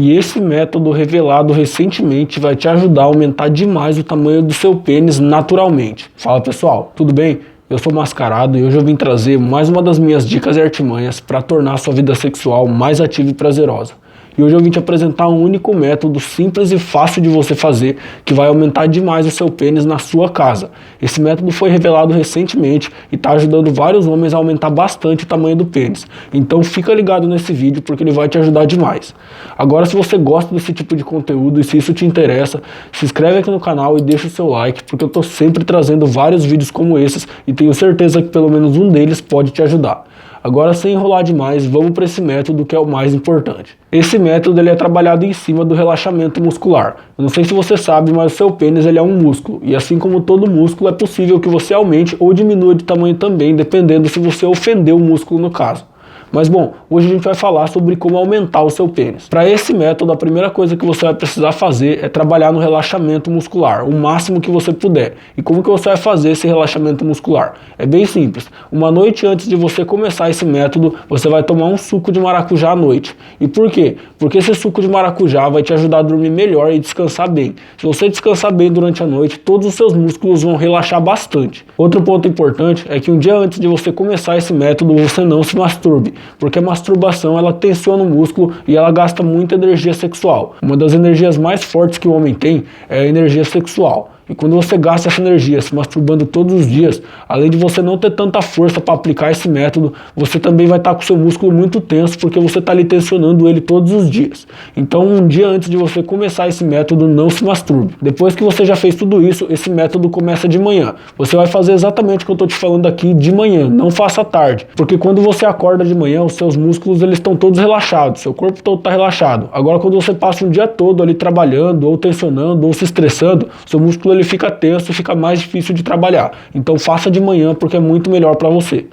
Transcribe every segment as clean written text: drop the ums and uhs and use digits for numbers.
E esse método revelado recentemente vai te ajudar a aumentar demais o tamanho do seu pênis naturalmente. Fala pessoal, tudo bem? Eu sou Mascarado e hoje eu vim trazer mais uma das minhas dicas e artimanhas para tornar a sua vida sexual mais ativa e prazerosa. E hoje eu vim te apresentar um único método simples e fácil de você fazer que vai aumentar demais o seu pênis na sua casa. Esse método foi revelado recentemente e está ajudando vários homens a aumentar bastante o tamanho do pênis. Então fica ligado nesse vídeo porque ele vai te ajudar demais. Agora, se você gosta desse tipo de conteúdo e se isso te interessa, se inscreve aqui no canal e deixa o seu like, porque eu estou sempre trazendo vários vídeos como esses e tenho certeza que pelo menos um deles pode te ajudar. Agora, sem enrolar demais, vamos para esse método que é o mais importante. Esse método ele é trabalhado em cima do relaxamento muscular. Eu não sei se você sabe, mas o seu pênis ele é um músculo. E assim como todo músculo, é possível que você aumente ou diminua de tamanho também, dependendo se você ofender o músculo no caso. Mas bom, hoje a gente vai falar sobre como aumentar o seu pênis. Para esse método, a primeira coisa que você vai precisar fazer é trabalhar no relaxamento muscular, o máximo que você puder. E como que você vai fazer esse relaxamento muscular? É bem simples. Uma noite antes de você começar esse método, você vai tomar um suco de maracujá à noite. E por quê? Porque esse suco de maracujá vai te ajudar a dormir melhor e descansar bem. Se você descansar bem durante a noite, todos os seus músculos vão relaxar bastante. Outro ponto importante é que um dia antes de você começar esse método, você não se masturbe. Porque a masturbação ela tensiona o músculo e ela gasta muita energia sexual. Uma das energias mais fortes que o homem tem é a energia sexual. E quando você gasta essa energia se masturbando todos os dias, além de você não ter tanta força para aplicar esse método, você também vai estar com o seu músculo muito tenso, porque você está ali tensionando ele todos os dias. Então, um dia antes de você começar esse método, não se masturbe. Depois que você já fez tudo isso, esse método começa de manhã. Você vai fazer exatamente o que eu estou te falando aqui de manhã, não faça à tarde. Porque quando você acorda de manhã, os seus músculos eles estão todos relaxados, seu corpo todo está relaxado. Agora, quando você passa um dia todo ali trabalhando, ou tensionando, ou se estressando, seu músculo ele fica tenso, fica mais difícil de trabalhar. Então faça de manhã porque é muito melhor para você.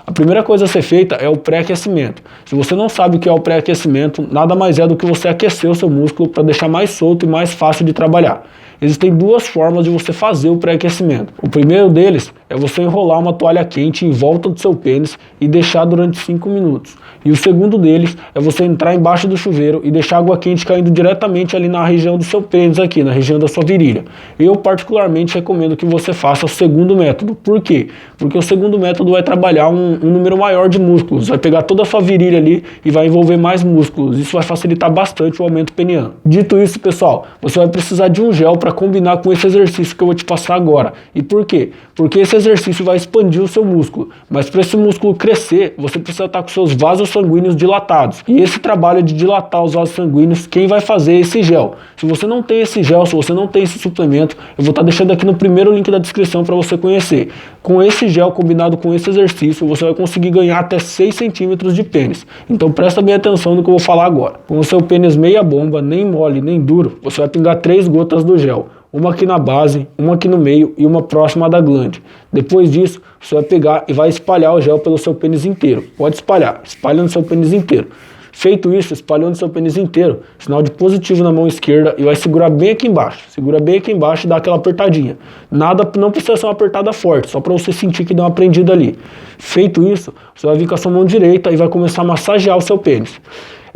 A primeira coisa a ser feita é o pré-aquecimento. Se você não sabe o que é o pré-aquecimento, nada mais é do que você aquecer o seu músculo para deixar mais solto e mais fácil de trabalhar. Existem duas formas de você fazer o pré-aquecimento. O primeiro deles é você enrolar uma toalha quente em volta do seu pênis e deixar durante 5 minutos. E o segundo deles é você entrar embaixo do chuveiro e deixar água quente caindo diretamente ali na região do seu pênis aqui, na região da sua virilha. Eu particularmente recomendo que você faça o segundo método. Por quê? Porque o segundo método vai trabalhar um número maior de músculos. Vai pegar toda a sua virilha ali e vai envolver mais músculos. Isso vai facilitar bastante o aumento peniano. Dito isso, pessoal, você vai precisar de um gel para combinar com esse exercício que eu vou te passar agora. E por quê? Porque esse exercício vai expandir o seu músculo. Mas para esse músculo crescer, você precisa estar com seus vasos sanguíneos dilatados. E esse trabalho de dilatar os vasos sanguíneos, quem vai fazer é esse gel. Se você não tem esse gel, se você não tem esse suplemento, eu vou estar deixando aqui no primeiro link da descrição para você conhecer. Com esse gel combinado com esse exercício, você vai conseguir ganhar até 6 centímetros de pênis. Então presta bem atenção no que eu vou falar agora. Com o seu pênis meia bomba, nem mole, nem duro, você vai pingar 3 gotas do gel. Uma aqui na base, uma aqui no meio e uma próxima da glande. Depois disso, você vai pegar e vai espalhar o gel pelo seu pênis inteiro. Pode espalhar, espalha no seu pênis inteiro. Feito isso, espalhou no seu pênis inteiro, sinal de positivo na mão esquerda e vai segurar bem aqui embaixo. Segura bem aqui embaixo e dá aquela apertadinha. Nada, não precisa ser uma apertada forte, só para você sentir que deu uma prendida ali. Feito isso, você vai vir com a sua mão direita e vai começar a massagear o seu pênis.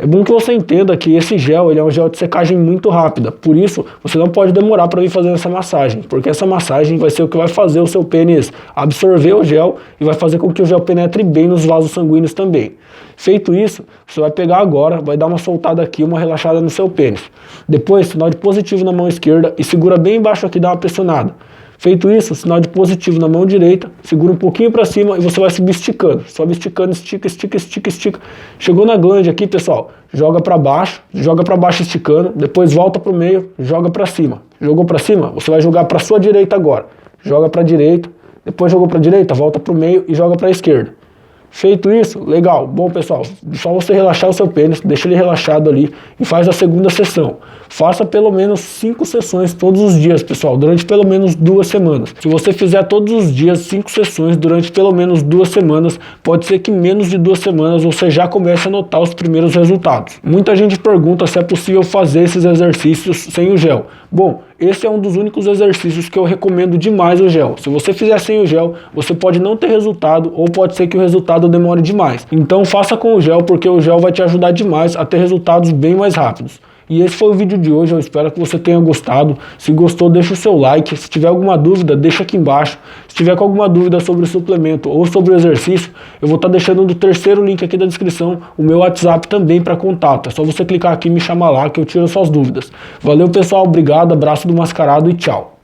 É bom que você entenda que esse gel ele é um gel de secagem muito rápida, por isso você não pode demorar para vir fazendo essa massagem, porque essa massagem vai ser o que vai fazer o seu pênis absorver o gel e vai fazer com que o gel penetre bem nos vasos sanguíneos também. Feito isso, você vai pegar agora, vai dar uma soltada aqui, uma relaxada no seu pênis. Depois, sinal de positivo na mão esquerda e segura bem embaixo aqui, dá uma pressionada. Feito isso, sinal de positivo na mão direita, segura um pouquinho para cima e você vai subir esticando. Sobe esticando, estica, estica, estica, estica. Chegou na glande aqui, pessoal, joga para baixo esticando, depois volta para o meio, joga para cima. Jogou para cima, você vai jogar para sua direita agora. Joga para a direita, depois jogou para a direita, volta para o meio e joga para a esquerda. Feito isso, legal, bom pessoal, só você relaxar o seu pênis, deixa ele relaxado ali e faz a segunda sessão. Faça pelo menos 5 sessões todos os dias, pessoal, durante pelo menos 2 semanas. Se você fizer todos os dias 5 sessões durante pelo menos 2 semanas, pode ser que menos de 2 semanas você já comece a notar os primeiros resultados. Muita gente pergunta se é possível fazer esses exercícios sem o gel. Bom, esse é um dos únicos exercícios que eu recomendo demais o gel. Se você fizer sem o gel, você pode não ter resultado ou pode ser que o resultado demore demais. Então faça com o gel porque o gel vai te ajudar demais a ter resultados bem mais rápidos. E esse foi o vídeo de hoje, eu espero que você tenha gostado. Se gostou, deixa o seu like. Se tiver alguma dúvida, deixa aqui embaixo. Se tiver com alguma dúvida sobre o suplemento ou sobre o exercício, eu vou estar deixando no terceiro link aqui da descrição o meu WhatsApp também para contato. É só você clicar aqui e me chamar lá que eu tiro suas dúvidas. Valeu, pessoal, obrigado, abraço do Mascarado e tchau.